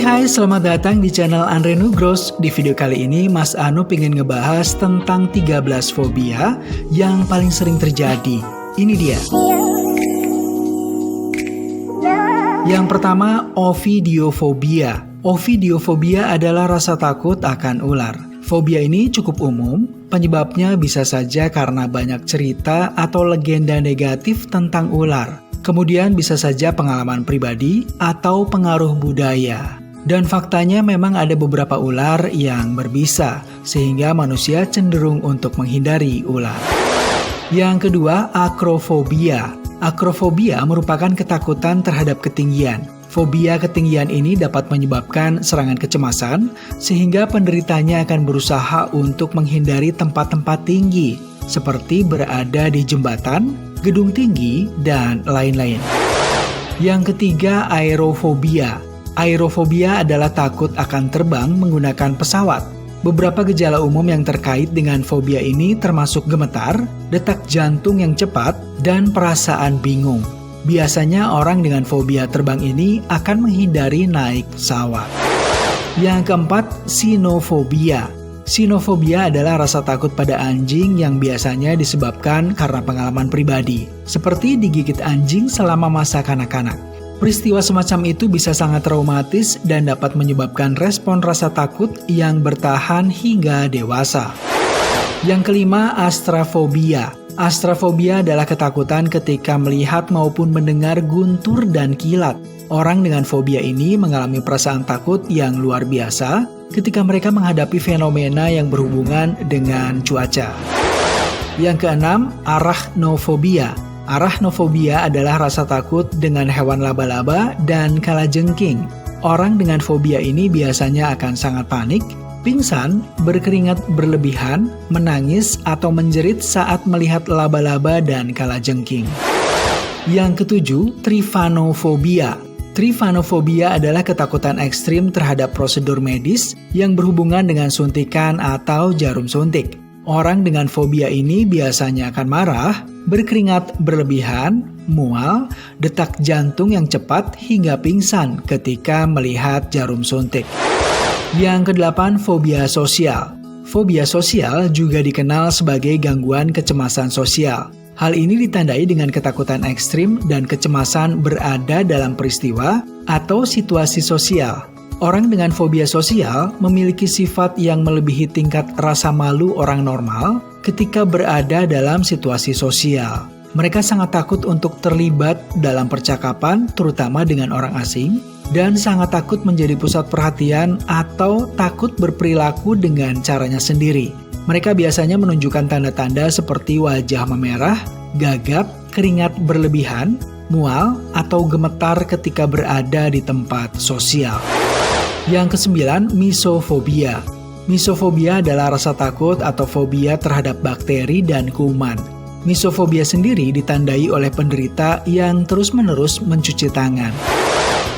Hai, selamat datang di channel Andre Nugros. Di video kali ini Mas Anu pengen ngebahas tentang 13 fobia yang paling sering terjadi. Ini dia. Yang pertama, ovidiofobia. Ovidiofobia adalah rasa takut akan ular. Fobia ini cukup umum, penyebabnya bisa saja karena banyak cerita atau legenda negatif tentang ular. Kemudian bisa saja pengalaman pribadi atau pengaruh budaya. Dan faktanya memang ada beberapa ular yang berbisa, sehingga manusia cenderung untuk menghindari ular. Yang kedua, akrofobia. Akrofobia merupakan ketakutan terhadap ketinggian. Fobia ketinggian ini dapat menyebabkan serangan kecemasan, sehingga penderitanya akan berusaha untuk menghindari tempat-tempat tinggi, seperti berada di jembatan, gedung tinggi, dan lain-lain. Yang ketiga, aerofobia. Aerofobia adalah takut akan terbang menggunakan pesawat. Beberapa gejala umum yang terkait dengan fobia ini termasuk gemetar, detak jantung yang cepat, dan perasaan bingung. Biasanya orang dengan fobia terbang ini akan menghindari naik pesawat. Yang keempat, sinofobia. Sinofobia adalah rasa takut pada anjing yang biasanya disebabkan karena pengalaman pribadi, seperti digigit anjing selama masa kanak-kanak. Peristiwa semacam itu bisa sangat traumatis dan dapat menyebabkan respon rasa takut yang bertahan hingga dewasa. Yang kelima, astrafobia. Astrafobia adalah ketakutan ketika melihat maupun mendengar guntur dan kilat. Orang dengan fobia ini mengalami perasaan takut yang luar biasa ketika mereka menghadapi fenomena yang berhubungan dengan cuaca. Yang keenam, arachnofobia. Arachnofobia adalah rasa takut dengan hewan laba-laba dan kalajengking. Orang dengan fobia ini biasanya akan sangat panik, pingsan, berkeringat berlebihan, menangis, atau menjerit saat melihat laba-laba dan kalajengking. Yang ketujuh, trifanofobia. Trifanofobia adalah ketakutan ekstrim terhadap prosedur medis yang berhubungan dengan suntikan atau jarum suntik. Orang dengan fobia ini biasanya akan marah, berkeringat berlebihan, mual, detak jantung yang cepat, hingga pingsan ketika melihat jarum suntik. Yang kedelapan, fobia sosial. Fobia sosial juga dikenal sebagai gangguan kecemasan sosial. Hal ini ditandai dengan ketakutan ekstrim dan kecemasan berada dalam peristiwa atau situasi sosial. Orang dengan fobia sosial memiliki sifat yang melebihi tingkat rasa malu orang normal ketika berada dalam situasi sosial. Mereka sangat takut untuk terlibat dalam percakapan, terutama dengan orang asing, dan sangat takut menjadi pusat perhatian atau takut berperilaku dengan caranya sendiri. Mereka biasanya menunjukkan tanda-tanda seperti wajah memerah, gagap, keringat berlebihan, mual, atau gemetar ketika berada di tempat sosial. Yang kesembilan, misofobia. Misofobia adalah rasa takut atau fobia terhadap bakteri dan kuman. Misofobia sendiri ditandai oleh penderita yang terus-menerus mencuci tangan.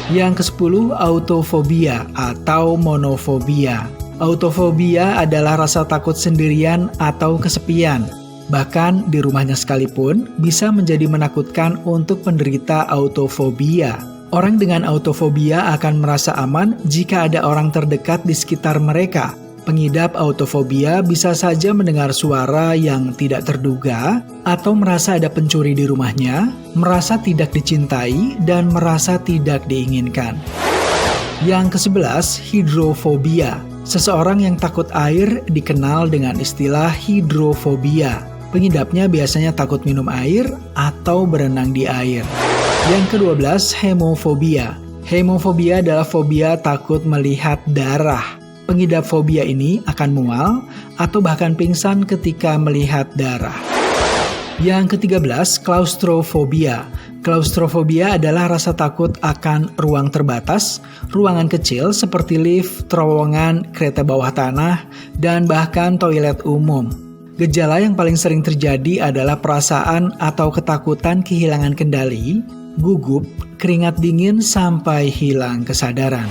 Yang ke-10, autofobia atau monofobia. Autofobia adalah rasa takut sendirian atau kesepian. Bahkan di rumahnya sekalipun bisa menjadi menakutkan untuk penderita autofobia. Orang dengan autofobia akan merasa aman jika ada orang terdekat di sekitar mereka. Pengidap autofobia bisa saja mendengar suara yang tidak terduga atau merasa ada pencuri di rumahnya, merasa tidak dicintai, dan merasa tidak diinginkan. Yang ke-11, hidrofobia. Seseorang yang takut air dikenal dengan istilah hidrofobia. Pengidapnya biasanya takut minum air atau berenang di air. Yang ke-12, hemofobia. Hemofobia adalah fobia takut melihat darah. Pengidap fobia ini akan mual atau bahkan pingsan ketika melihat darah. Yang ke-13, klaustrofobia. Klaustrofobia adalah rasa takut akan ruang terbatas, ruangan kecil seperti lift, terowongan, kereta bawah tanah, dan bahkan toilet umum. Gejala yang paling sering terjadi adalah perasaan atau ketakutan kehilangan kendali, gugup, keringat dingin, sampai hilang kesadaran.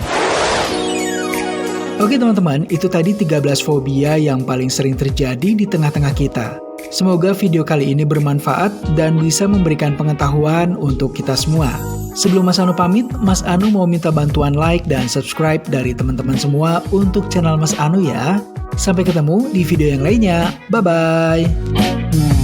Oke teman-teman, itu tadi 13 fobia yang paling sering terjadi di tengah-tengah kita. Semoga video kali ini bermanfaat dan bisa memberikan pengetahuan untuk kita semua. Sebelum Mas Anu pamit, Mas Anu mau minta bantuan like dan subscribe dari teman-teman semua untuk channel Mas Anu ya. Sampai ketemu di video yang lainnya. Bye-bye.